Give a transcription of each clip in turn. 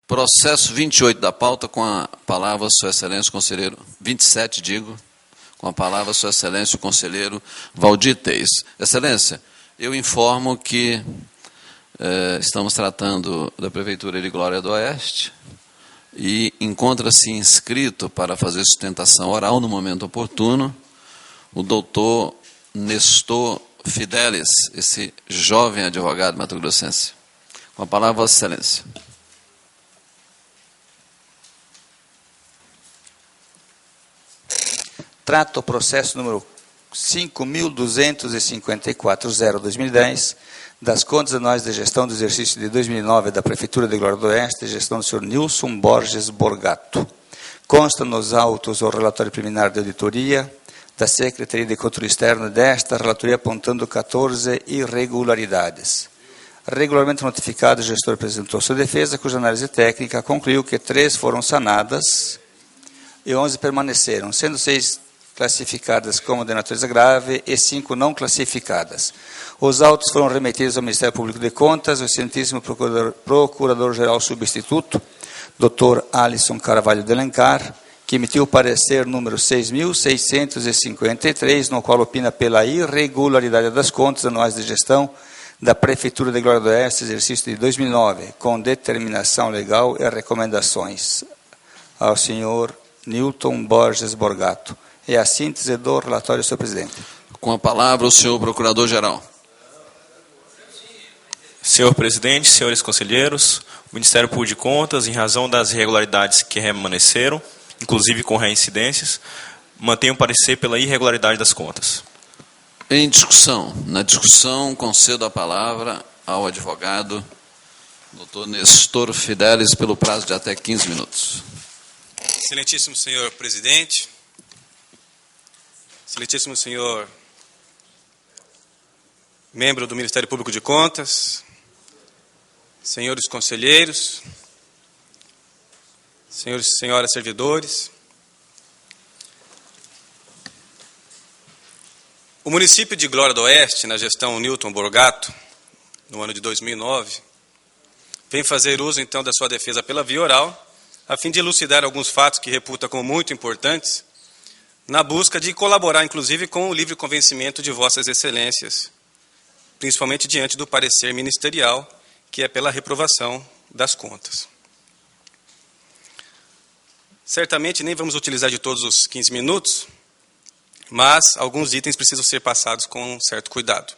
Processo 28 da pauta, com a palavra, Sua Excelência, o conselheiro... 27, digo, com a palavra, Sua Excelência, o conselheiro Valdir Teis. Excelência, eu informo que estamos tratando da Prefeitura de Glória do Oeste e encontra-se inscrito para fazer sustentação oral no momento oportuno o doutor Nestor Fidelis, esse jovem advogado mato-grossense. Com a palavra, Vossa Excelência. Trata o processo número 5.254/2010 das contas anuais de gestão do exercício de 2009 da Prefeitura de Glória do Oeste, gestão do senhor Nilson Borges Borgato. Consta nos autos o relatório preliminar de auditoria da Secretaria de Controle Externo desta relatoria apontando 14 irregularidades. Regularmente notificado, o gestor apresentou sua defesa, cuja análise técnica concluiu que 3 foram sanadas e 11 permaneceram, sendo 6 classificadas como de natureza grave e 5 não classificadas. Os autos foram remetidos ao Ministério Público de Contas, ao excelentíssimo Procurador-Geral Substituto, Dr. Alisson Carvalho de Alencar, que emitiu o parecer número 6.653, no qual opina pela irregularidade das contas anuais de gestão da Prefeitura de Glória do Oeste, exercício de 2009, com determinação legal e recomendações ao senhor Nilton Borges Borgato. É a síntese do relatório, senhor presidente. Com a palavra, o senhor Procurador-Geral. Senhor presidente, senhores conselheiros, o Ministério Público de Contas, em razão das irregularidades que permaneceram, inclusive com reincidências, mantém o parecer pela irregularidade das contas. Em discussão. Na discussão, concedo a palavra ao advogado Dr. Nestor Fidelis pelo prazo de até 15 minutos. Excelentíssimo senhor presidente, excelentíssimo senhor membro do Ministério Público de Contas, senhores conselheiros, senhores e senhoras servidores, o município de Glória do Oeste, na gestão Nilton Borgato, no ano de 2009, vem fazer uso então da sua defesa pela via oral, a fim de elucidar alguns fatos que reputa como muito importantes, na busca de colaborar, inclusive, com o livre convencimento de vossas excelências, principalmente diante do parecer ministerial, que é pela reprovação das contas. Certamente nem vamos utilizar de todos os 15 minutos, mas alguns itens precisam ser passados com um certo cuidado.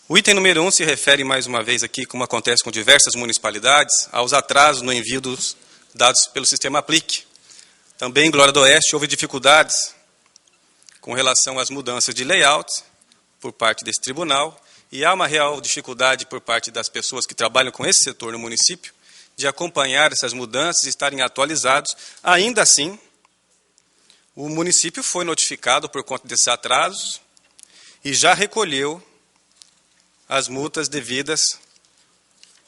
O item número 1 se refere, mais uma vez aqui, como acontece com diversas municipalidades, aos atrasos no envio dos dados pelo sistema Aplique. Também em Glória do Oeste houve dificuldades com relação às mudanças de layout por parte desse tribunal, e há uma real dificuldade por parte das pessoas que trabalham com esse setor no município de acompanhar essas mudanças e estarem atualizados. Ainda assim, o município foi notificado por conta desses atrasos e já recolheu as multas devidas,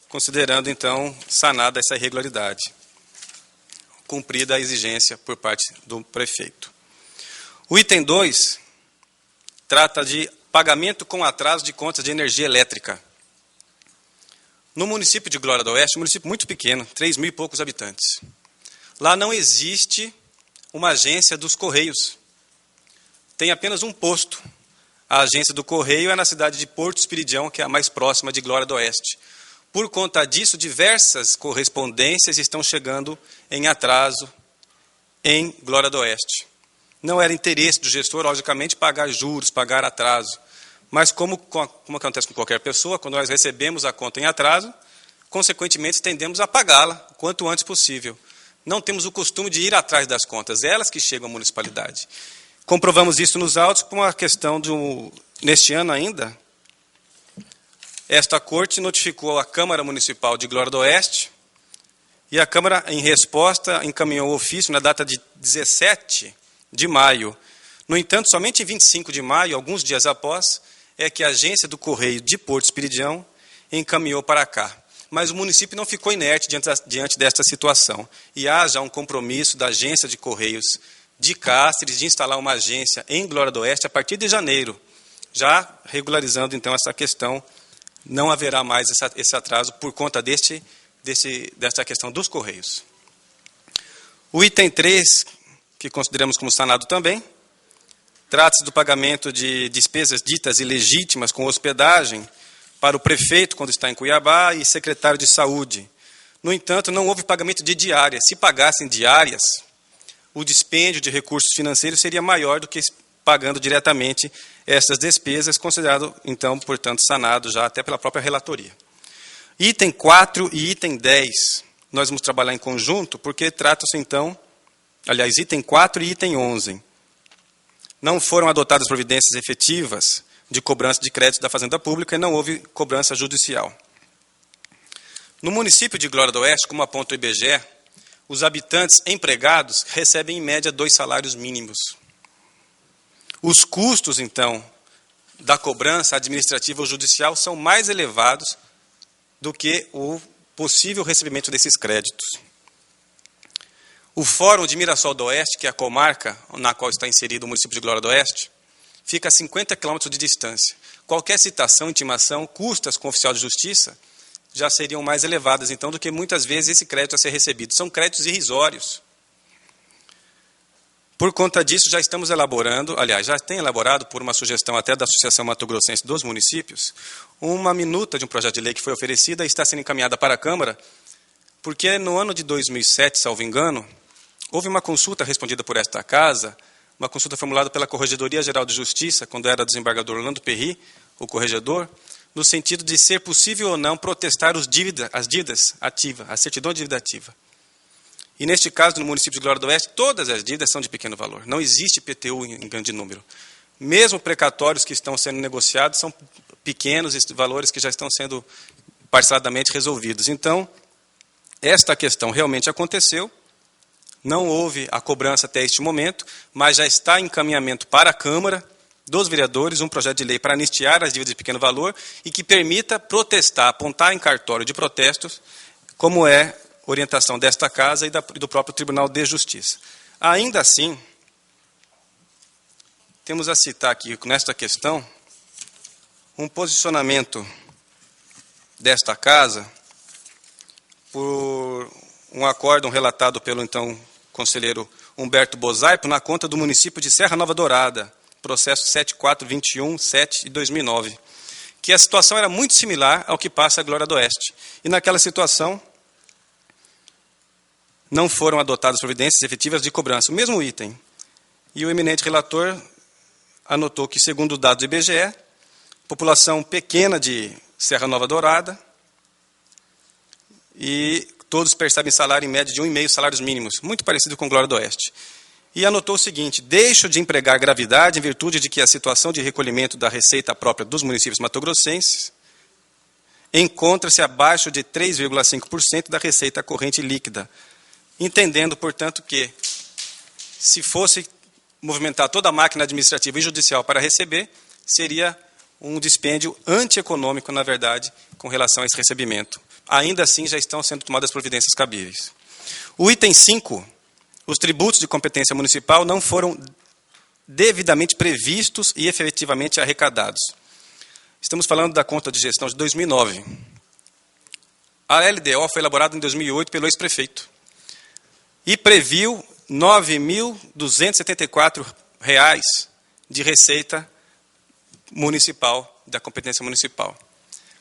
considerando, então, sanada essa irregularidade, cumprida a exigência por parte do prefeito. O item 2 trata de pagamento com atraso de contas de energia elétrica. No município de Glória do Oeste, um município muito pequeno, 3.000 e poucos habitantes. Lá não existe uma agência dos Correios. Tem apenas um posto. A agência do Correio é na cidade de Porto Espiridião, que é a mais próxima de Glória do Oeste. Por conta disso, diversas correspondências estão chegando em atraso em Glória do Oeste. Não era interesse do gestor, logicamente, pagar juros, pagar atraso. Mas como acontece com qualquer pessoa, quando nós recebemos a conta em atraso, consequentemente tendemos a pagá-la o quanto antes possível. Não temos o costume de ir atrás das contas, elas que chegam à municipalidade. Comprovamos isso nos autos com a questão neste ano ainda, esta corte notificou a Câmara Municipal de Glória do Oeste e a Câmara, em resposta, encaminhou o ofício na data de 17 de maio. No entanto, somente em 25 de maio, alguns dias após, é que a agência do Correio de Porto Espiridião encaminhou para cá. Mas o município não ficou inerte diante desta situação. E há já um compromisso da agência de Correios de Cáceres de instalar uma agência em Glória do Oeste a partir de janeiro, já regularizando então essa questão. Não haverá mais esse atraso por conta deste dessa questão dos Correios. O item 3, que consideramos como sanado também, trata-se do pagamento de despesas ditas ilegítimas com hospedagem para o prefeito, quando está em Cuiabá, e secretário de saúde. No entanto, não houve pagamento de diárias. Se pagassem diárias, o dispêndio de recursos financeiros seria maior do que pagando diretamente essas despesas, considerado, então, portanto, sanado já até pela própria relatoria. Item 4 e item 10, nós vamos trabalhar em conjunto, porque tratam-se, então, aliás, item 4 e item 11. Não foram adotadas providências efetivas de cobrança de crédito da Fazenda Pública e não houve cobrança judicial. No município de Glória do Oeste, como aponta o IBGE, os habitantes empregados recebem, em média, 2 salários mínimos. Os custos, então, da cobrança administrativa ou judicial são mais elevados do que o possível recebimento desses créditos. O Fórum de Mirassol do Oeste, que é a comarca na qual está inserido o município de Glória do Oeste, fica a 50 quilômetros de distância. Qualquer citação, intimação, custas com o oficial de justiça já seriam mais elevadas, então, do que muitas vezes esse crédito a ser recebido. São créditos irrisórios. Por conta disso, já estamos elaborando, aliás, já tem elaborado, por uma sugestão até da Associação Mato Grossense dos Municípios, uma minuta de um projeto de lei que foi oferecida e está sendo encaminhada para a Câmara, porque no ano de 2007, salvo engano, houve uma consulta respondida por esta Casa, uma consulta formulada pela Corregedoria Geral de Justiça, quando era desembargador Orlando Perry, o corregedor, no sentido de ser possível ou não protestar as dívidas ativas, a certidão de dívida ativa. E neste caso, no município de Glória do Oeste, todas as dívidas são de pequeno valor. Não existe PTU em grande número. Mesmo precatórios que estão sendo negociados são pequenos valores que já estão sendo parceladamente resolvidos. Então, esta questão realmente aconteceu. Não houve a cobrança até este momento, mas já está em encaminhamento para a Câmara dos Vereadores um projeto de lei para anistiar as dívidas de pequeno valor e que permita protestar, apontar em cartório de protestos, como é orientação desta Casa e do próprio Tribunal de Justiça. Ainda assim, temos a citar aqui, nesta questão, um posicionamento desta Casa por um acórdão relatado pelo, então, conselheiro Humberto Bosaipo na conta do município de Serra Nova Dourada, processo 7421-7 de 2009, que a situação era muito similar ao que passa a Glória do Oeste. E naquela situação, não foram adotadas providências efetivas de cobrança, o mesmo item. E o eminente relator anotou que, segundo dados do IBGE, população pequena de Serra Nova Dourada, e todos percebem salário em média de 1,5 salários mínimos, muito parecido com Glória do Oeste. E anotou o seguinte: deixo de empregar gravidade em virtude de que a situação de recolhimento da receita própria dos municípios matogrossenses encontra-se abaixo de 3,5% da receita corrente líquida, entendendo, portanto, que se fosse movimentar toda a máquina administrativa e judicial para receber, seria um dispêndio antieconômico, na verdade, com relação a esse recebimento. Ainda assim, já estão sendo tomadas providências cabíveis. O item 5, os tributos de competência municipal não foram devidamente previstos e efetivamente arrecadados. Estamos falando da conta de gestão de 2009. A LDO foi elaborada em 2008 pelo ex-prefeito e previu R$ 9.274 de receita municipal, da competência municipal.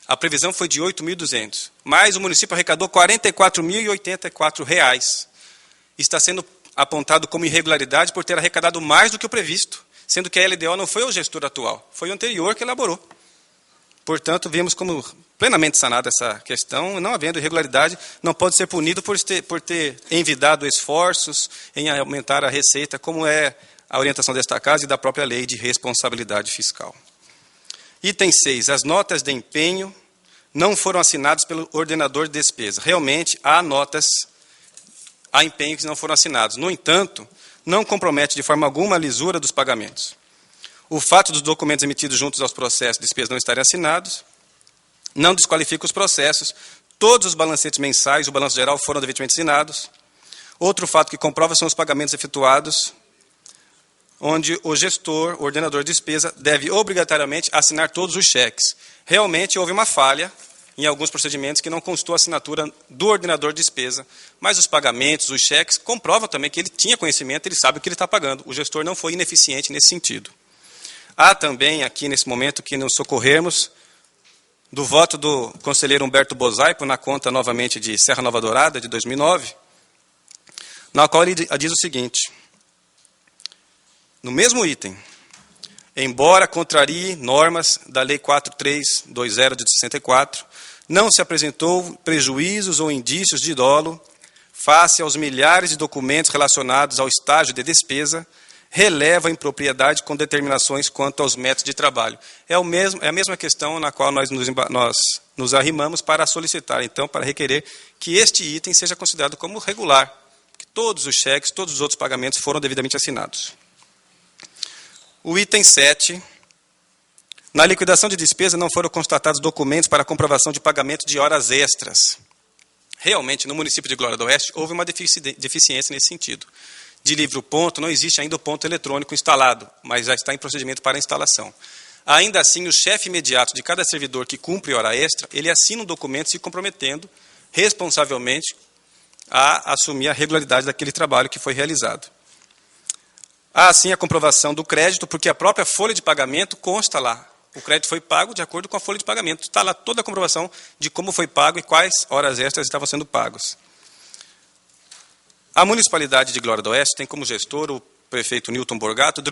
A previsão foi de 8.200, mas o município arrecadou R$ 44.084. Está sendo apontado como irregularidade por ter arrecadado mais do que o previsto, sendo que a LDO não foi o gestor atual, foi o anterior que elaborou. Portanto, vimos como plenamente sanada essa questão, não havendo irregularidade, não pode ser punido por ter envidado esforços em aumentar a receita, como é a orientação desta Casa e da própria lei de responsabilidade fiscal. Item 6. As notas de empenho não foram assinadas pelo ordenador de despesa. Realmente, há empenho que não foram assinados. No entanto, não compromete de forma alguma a lisura dos pagamentos. O fato dos documentos emitidos juntos aos processos de despesa não estarem assinados não desqualifica os processos. Todos os balancetes mensais, o balanço geral, foram devidamente assinados. Outro fato que comprova são os pagamentos efetuados, onde o gestor, o ordenador de despesa, deve obrigatoriamente assinar todos os cheques. Realmente houve uma falha em alguns procedimentos que não constou a assinatura do ordenador de despesa, mas os pagamentos, os cheques, comprovam também que ele tinha conhecimento, ele sabe o que ele está pagando. O gestor não foi ineficiente nesse sentido. Há também aqui, nesse momento, que nos socorrermos do voto do conselheiro Humberto Bosaipo na conta, novamente, de Serra Nova Dourada, de 2009, na qual ele diz o seguinte: no mesmo item, embora contrarie normas da Lei 4320 de 64, não se apresentou prejuízos ou indícios de dolo face aos milhares de documentos relacionados ao estágio de despesa, releva a impropriedade com determinações quanto aos métodos de trabalho. É a mesma questão na qual nós nos arrimamos para solicitar, então, para requerer que este item seja considerado como regular, que todos os cheques, todos os outros pagamentos foram devidamente assinados. O item 7, na liquidação de despesa não foram constatados documentos para comprovação de pagamento de horas extras. Realmente, no município de Glória do Oeste, houve uma deficiência nesse sentido. De livre ponto, não existe ainda o ponto eletrônico instalado, mas já está em procedimento para instalação. Ainda assim, o chefe imediato de cada servidor que cumpre hora extra, ele assina um documento se comprometendo responsavelmente a assumir a regularidade daquele trabalho que foi realizado. Há, sim, a comprovação do crédito, porque a própria folha de pagamento consta lá. O crédito foi pago de acordo com a folha de pagamento. Está lá toda a comprovação de como foi pago e quais horas extras estavam sendo pagos. A municipalidade de Glória do Oeste tem como gestor o prefeito Newton Borgato.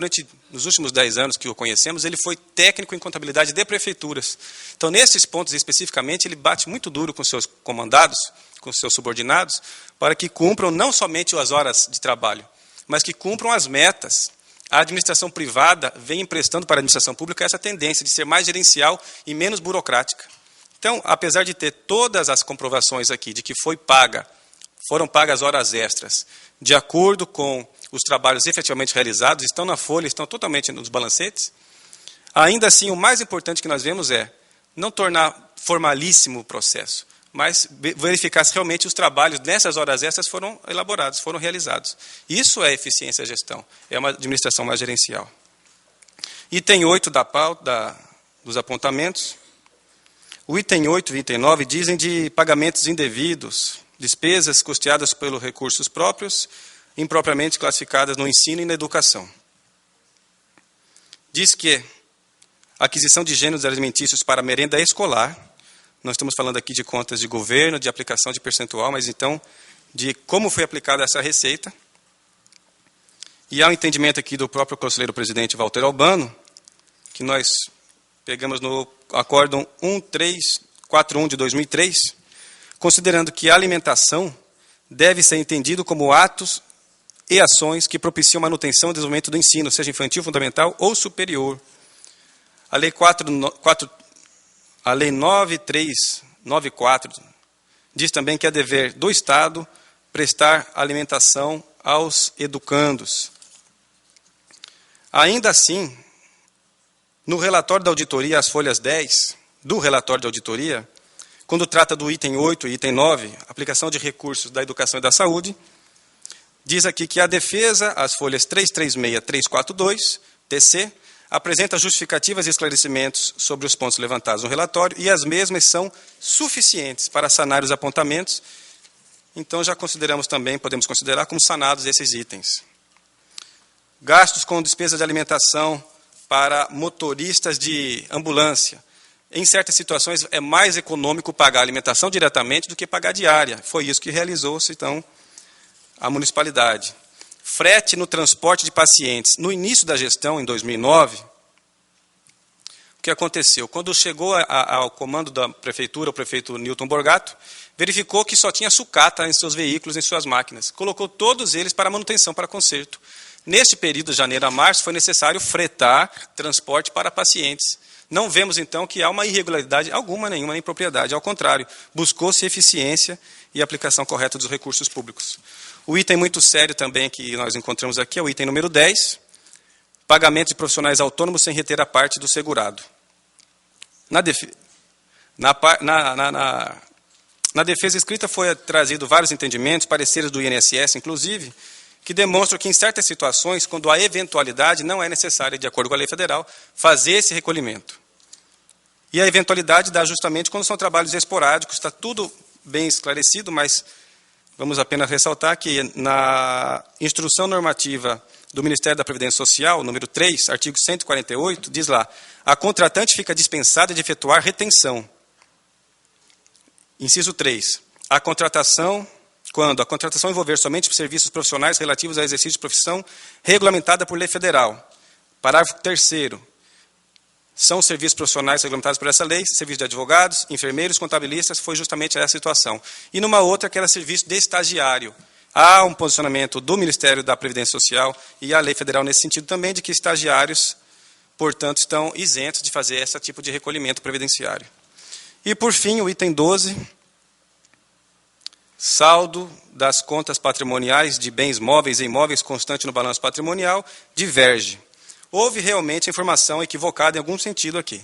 Nos últimos 10 anos que o conhecemos, ele foi técnico em contabilidade de prefeituras. Então, nesses pontos especificamente, ele bate muito duro com seus comandados, com seus subordinados, para que cumpram não somente as horas de trabalho, mas que cumpram as metas. A administração privada vem emprestando para a administração pública essa tendência de ser mais gerencial e menos burocrática. Então, apesar de ter todas as comprovações aqui de que foram pagas horas extras, de acordo com os trabalhos efetivamente realizados, estão na folha, estão totalmente nos balancetes, ainda assim, o mais importante que nós vemos é não tornar formalíssimo o processo, mas verificar se realmente os trabalhos nessas horas extras foram elaborados, foram realizados. Isso é eficiência da gestão, é uma administração mais gerencial. Item 8 da pauta, dos apontamentos. O item 8 e item 9 dizem de pagamentos indevidos, despesas custeadas pelos recursos próprios, impropriamente classificadas no ensino e na educação. Diz que a aquisição de gêneros alimentícios para merenda escolar, nós estamos falando aqui de contas de governo, de aplicação de percentual, mas então de como foi aplicada essa receita. E há um entendimento aqui do próprio conselheiro presidente Walter Albano, que nós pegamos no Acórdão 1341 de 2003, considerando que a alimentação deve ser entendido como atos e ações que propiciam manutenção e desenvolvimento do ensino, seja infantil, fundamental ou superior. A Lei 9394 diz também que é dever do Estado prestar alimentação aos educandos. Ainda assim, no relatório da auditoria, as folhas 10 do relatório de auditoria, quando trata do item 8 e item 9, aplicação de recursos da educação e da saúde, diz aqui que a defesa, as folhas 336 e 342, TC, apresenta justificativas e esclarecimentos sobre os pontos levantados no relatório e as mesmas são suficientes para sanar os apontamentos. Então, já consideramos também, podemos considerar como sanados esses itens. Gastos com despesa de alimentação para motoristas de ambulância. Em certas situações, é mais econômico pagar a alimentação diretamente do que pagar diária. Foi isso que realizou-se, então, a municipalidade. Frete no transporte de pacientes. No início da gestão, em 2009, o que aconteceu? Quando chegou ao comando da prefeitura, o prefeito Newton Borgato, verificou que só tinha sucata em seus veículos, em suas máquinas. Colocou todos eles para manutenção, para conserto. Neste período, de janeiro a março, foi necessário fretar transporte para pacientes. Não vemos, então, que há uma irregularidade alguma, nenhuma, nem impropriedade. Ao contrário, buscou-se eficiência e aplicação correta dos recursos públicos. O item muito sério também que nós encontramos aqui é o item número 10, pagamento de profissionais autônomos sem reter a parte do segurado. Na defesa escrita foi trazido vários entendimentos, pareceres do INSS, inclusive, que demonstram que em certas situações, quando há eventualidade, não é necessário, de acordo com a lei federal, fazer esse recolhimento. E a eventualidade dá justamente quando são trabalhos esporádicos, está tudo bem esclarecido, mas vamos apenas ressaltar que na instrução normativa do Ministério da Previdência Social, número 3, artigo 148, diz lá: a contratante fica dispensada de efetuar retenção. Inciso 3. A contratação, quando a contratação envolver somente serviços profissionais relativos ao exercício de profissão regulamentada por lei federal. Parágrafo 3º. São serviços profissionais regulamentados por essa lei, serviço de advogados, enfermeiros, contabilistas, foi justamente essa situação. E numa outra, que era serviço de estagiário. Há um posicionamento do Ministério da Previdência Social e a lei federal nesse sentido também, de que estagiários, portanto, estão isentos de fazer esse tipo de recolhimento previdenciário. E, por fim, o item 12, saldo das contas patrimoniais de bens móveis e imóveis constante no balanço patrimonial, diverge. Houve realmente informação equivocada em algum sentido aqui.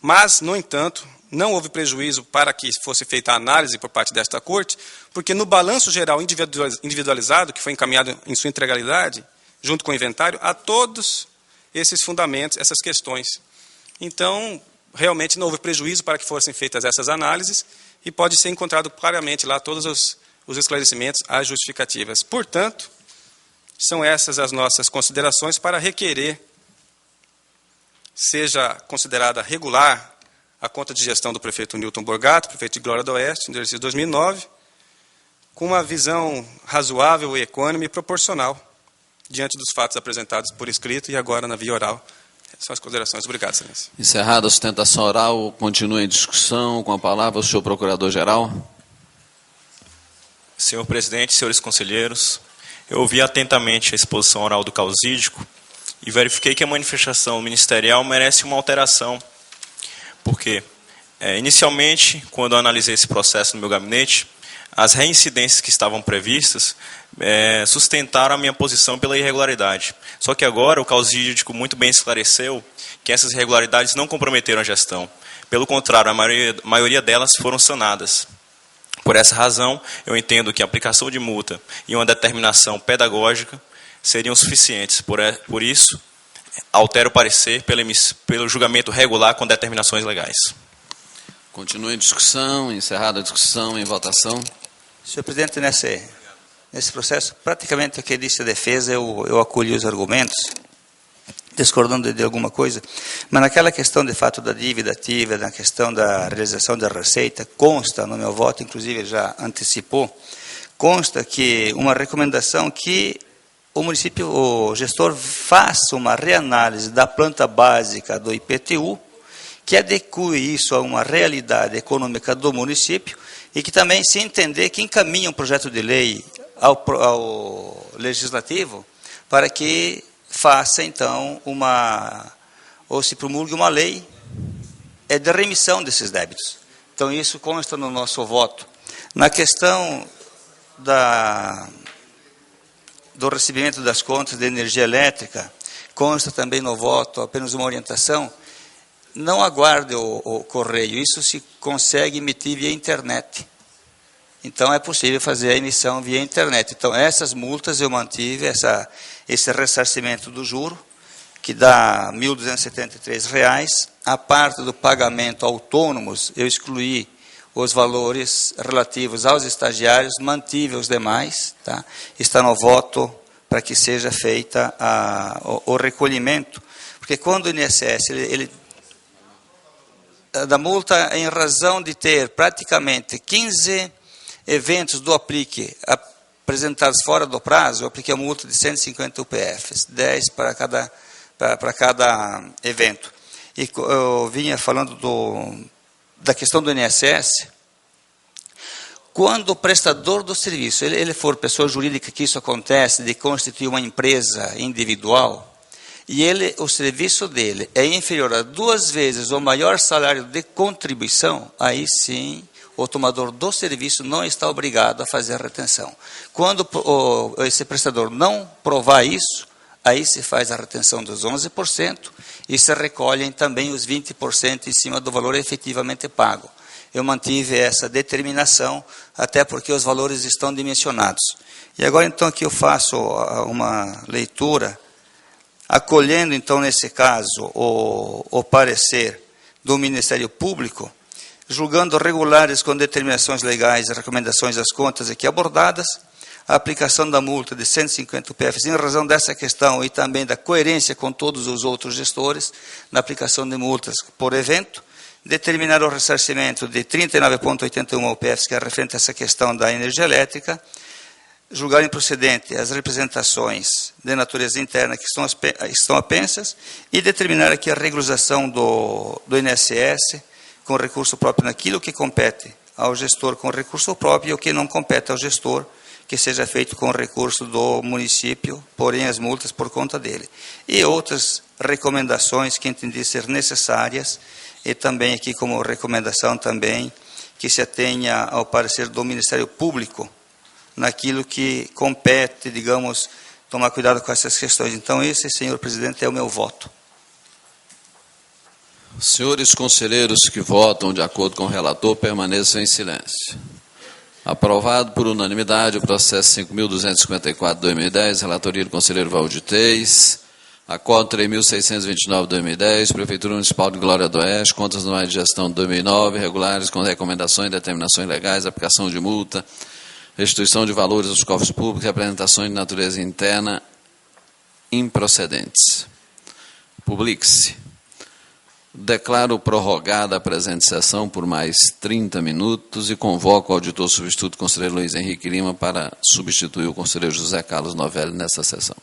Mas, no entanto, não houve prejuízo para que fosse feita a análise por parte desta Corte, porque no balanço geral individualizado, que foi encaminhado em sua integralidade, junto com o inventário, há todos esses fundamentos, essas questões. Então, realmente não houve prejuízo para que fossem feitas essas análises e pode ser encontrado claramente lá todos os esclarecimentos, as justificativas. Portanto, são essas as nossas considerações para requerer seja considerada regular a conta de gestão do prefeito Newton Borgato, prefeito de Glória do Oeste, no exercício de 2009, com uma visão razoável e equânime e proporcional diante dos fatos apresentados por escrito e agora na via oral. São as considerações. Obrigado, excelência. Encerrada a sustentação oral, continua em discussão. Com a palavra o senhor procurador-geral. Senhor presidente, senhores conselheiros, eu ouvi atentamente a exposição oral do causídico e verifiquei que a manifestação ministerial merece uma alteração. Porque, inicialmente, quando eu analisei esse processo no meu gabinete, as reincidências que estavam previstas sustentaram a minha posição pela irregularidade. Só que agora o causídico muito bem esclareceu que essas irregularidades não comprometeram a gestão. Pelo contrário, a maioria delas foram sanadas. Por essa razão, eu entendo que a aplicação de multa e uma determinação pedagógica seriam suficientes. Por isso, altero o parecer pelo julgamento regular com determinações legais. Continua em discussão, encerrada a discussão, em votação. Senhor presidente, nesse processo, praticamente o que disse a defesa, eu acolhi os argumentos, discordando de alguma coisa, mas naquela questão, de fato, da dívida ativa, na questão da realização da receita, consta no meu voto, inclusive já antecipou, consta que uma recomendação que o município, o gestor, faça uma reanálise da planta básica do IPTU, que adeque isso a uma realidade econômica do município e que também se entender que encaminha um projeto de lei ao legislativo para que faça, então, ou se promulgue uma lei de remissão desses débitos. Então, isso consta no nosso voto. Na questão do recebimento das contas de energia elétrica, consta também no voto apenas uma orientação: não aguarde o correio, isso se consegue emitir via internet. Então, é possível fazer a emissão via internet. Então, essas multas eu mantive, esse ressarcimento do juro, que dá R$ 1.273. A parte do pagamento autônomos, eu excluí os valores relativos aos estagiários, mantive os demais. Tá? Está no voto para que seja feita o recolhimento. Porque quando o INSS, da multa, em razão de ter praticamente 15 eventos do aplique apresentados fora do prazo, eu apliquei a multa de 150 UPFs, 10 para cada evento. E eu vinha falando da questão do INSS. Quando o prestador do serviço, ele for pessoa jurídica, que isso acontece, de constituir uma empresa individual, e o serviço dele é inferior a 2 vezes o maior salário de contribuição, aí sim o tomador do serviço não está obrigado a fazer a retenção. Quando esse prestador não provar isso, aí se faz a retenção dos 11% e se recolhem também os 20% em cima do valor efetivamente pago. Eu mantive essa determinação, até porque os valores estão dimensionados. E agora, então, aqui eu faço uma leitura, acolhendo, então, nesse caso, o parecer do Ministério Público, julgando regulares com determinações legais e recomendações das contas aqui abordadas, a aplicação da multa de 150 UPFs em razão dessa questão e também da coerência com todos os outros gestores na aplicação de multas por evento, determinar o ressarcimento de 39,81 UPFs, que é referente a essa questão da energia elétrica, julgar improcedente as representações de natureza interna que estão apensas e determinar aqui a regularização do INSS com recurso próprio naquilo que compete ao gestor com recurso próprio e o que não compete ao gestor, que seja feito com recurso do município, porém as multas por conta dele. E outras recomendações que entendi ser necessárias, e também aqui como recomendação também que se atenha ao parecer do Ministério Público, naquilo que compete, digamos, tomar cuidado com essas questões. Então esse, senhor presidente, é o meu voto. Senhores conselheiros que votam de acordo com o relator, permaneçam em silêncio. Aprovado por unanimidade o processo 5.254/2010, relatoria do conselheiro Valdir Teis, acordo 3.629/2010, Prefeitura Municipal de Glória do Oeste, contas anuais de gestão de 2009, regulares com recomendações e determinações legais, aplicação de multa, restituição de valores aos cofres públicos, representações de natureza interna improcedentes. Publique-se. Declaro prorrogada a presente sessão por mais 30 minutos e convoco o auditor substituto, conselheiro Luiz Henrique Lima, para substituir o conselheiro José Carlos Novelli nessa sessão.